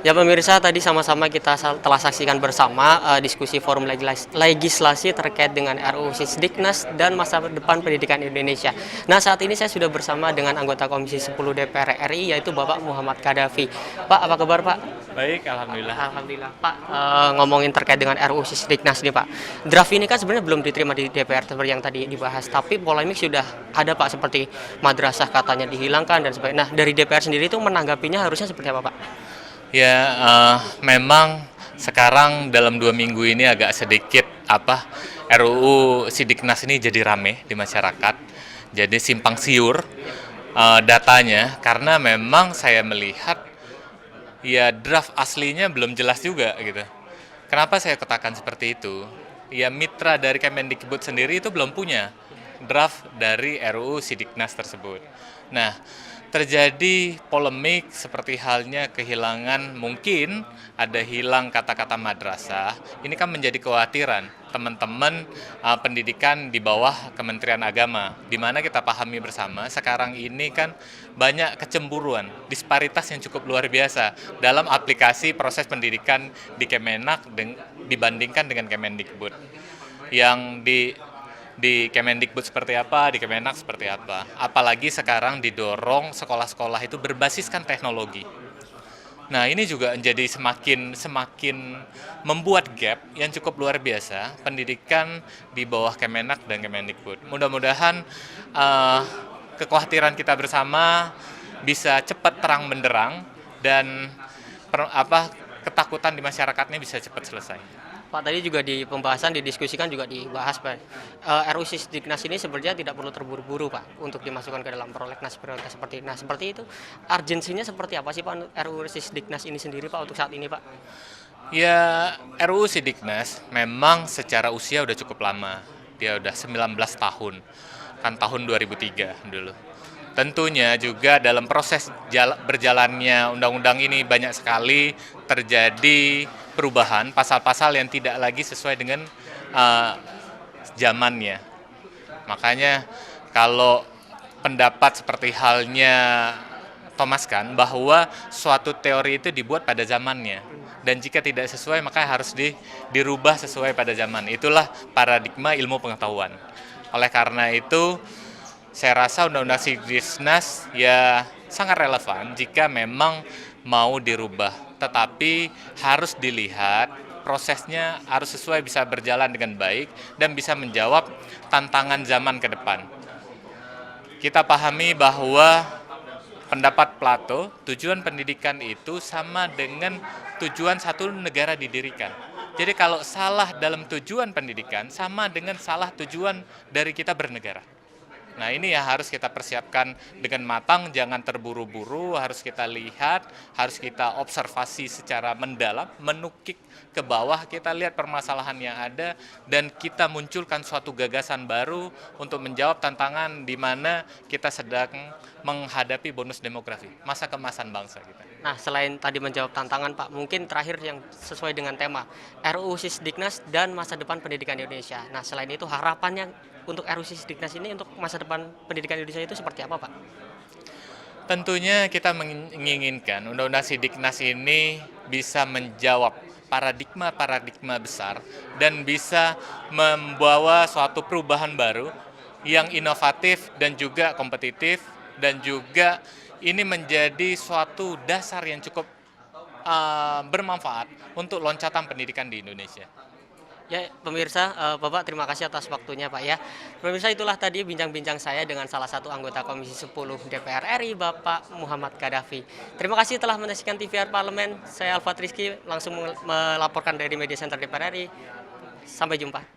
Ya pemirsa, tadi sama-sama kita telah saksikan bersama diskusi forum legislasi terkait dengan RUU Sisdiknas dan masa depan pendidikan Indonesia. Nah, saat ini saya sudah bersama dengan anggota Komisi 10 DPR RI, yaitu Bapak Muhammad Kadafi. Pak, apa kabar Pak? Baik, alhamdulillah. Alhamdulillah. Pak, ngomongin terkait dengan RUU Sisdiknas nih Pak. Draft ini kan sebenarnya belum diterima di DPR seperti yang tadi dibahas, tapi polemik sudah ada Pak, seperti madrasah katanya dihilangkan dan sebagainya. Nah, dari DPR sendiri itu menanggapinya harusnya seperti apa Pak? Ya, memang sekarang dalam 2 minggu ini agak sedikit RUU Sidiknas ini jadi rame di masyarakat, jadi simpang siur datanya karena memang saya melihat ya draft aslinya belum jelas juga gitu. Kenapa saya katakan seperti itu? Ya mitra dari Kemendikbud sendiri itu belum punya draft dari RUU Sidiknas tersebut. Nah, terjadi polemik seperti halnya kehilangan, mungkin ada hilang kata-kata madrasah. Ini kan menjadi kekhawatiran teman-teman pendidikan di bawah Kementerian Agama, di mana kita pahami bersama sekarang ini kan banyak kecemburuan, disparitas yang cukup luar biasa dalam aplikasi proses pendidikan di Kemenak dibandingkan dengan Kemendikbud. Yang di Kemendikbud seperti apa, di Kemenak seperti apa. Apalagi sekarang didorong sekolah-sekolah itu berbasiskan teknologi. Nah, ini juga menjadi semakin membuat gap yang cukup luar biasa pendidikan di bawah Kemenak dan Kemendikbud. Mudah-mudahan kekhawatiran kita bersama bisa cepat terang benderang dan ketakutan di masyarakatnya bisa cepat selesai. Pak, tadi juga di pembahasan didiskusikan juga dibahas Pak. RUU Sisdiknas ini sebenarnya tidak perlu terburu-buru Pak untuk dimasukkan ke dalam prolegnas prioritas seperti ini. Nah, seperti itu urgensinya seperti apa sih Pak RUU Sisdiknas ini sendiri Pak untuk saat ini Pak? Ya, RUU Sidiknas memang secara usia udah cukup lama. Dia udah 19 tahun. Kan tahun 2003 dulu. Tentunya juga dalam proses berjalannya undang-undang ini banyak sekali terjadi perubahan pasal-pasal yang tidak lagi sesuai dengan zamannya. Makanya kalau pendapat seperti halnya Thomas Kahn bahwa suatu teori itu dibuat pada zamannya dan jika tidak sesuai maka harus dirubah sesuai pada zaman. Itulah paradigma ilmu pengetahuan. Oleh karena itu saya rasa Undang-Undang Sidiknas ya sangat relevan jika memang mau dirubah. Tetapi harus dilihat prosesnya harus sesuai, bisa berjalan dengan baik dan bisa menjawab tantangan zaman ke depan. Kita pahami bahwa pendapat Plato, tujuan pendidikan itu sama dengan tujuan satu negara didirikan. Jadi kalau salah dalam tujuan pendidikan sama dengan salah tujuan dari kita bernegara. Nah, ini ya harus kita persiapkan dengan matang, jangan terburu-buru, harus kita lihat, harus kita observasi secara mendalam, menukik ke bawah, kita lihat permasalahan yang ada, dan kita munculkan suatu gagasan baru untuk menjawab tantangan di mana kita sedang menghadapi bonus demografi, masa kemasan bangsa kita. Nah, selain tadi menjawab tantangan Pak, mungkin terakhir yang sesuai dengan tema RUU Sisdiknas dan masa depan pendidikan Indonesia. Nah, selain itu harapannya untuk RUU Sisdiknas ini untuk masa depan pendidikan Indonesia itu seperti apa Pak? Tentunya kita menginginkan Undang-Undang Sidiknas ini bisa menjawab paradigma-paradigma besar dan bisa membawa suatu perubahan baru yang inovatif dan juga kompetitif dan juga ini menjadi suatu dasar yang cukup bermanfaat untuk loncatan pendidikan di Indonesia. Ya, pemirsa, Bapak terima kasih atas waktunya Pak ya. Pemirsa, itulah tadi bincang-bincang saya dengan salah satu anggota Komisi 10 DPR RI, Bapak Muhammad Kadafi. Terima kasih telah menyaksikan TVR Parlemen. Saya Alfat Rizky langsung melaporkan dari Media Center DPR RI. Sampai jumpa.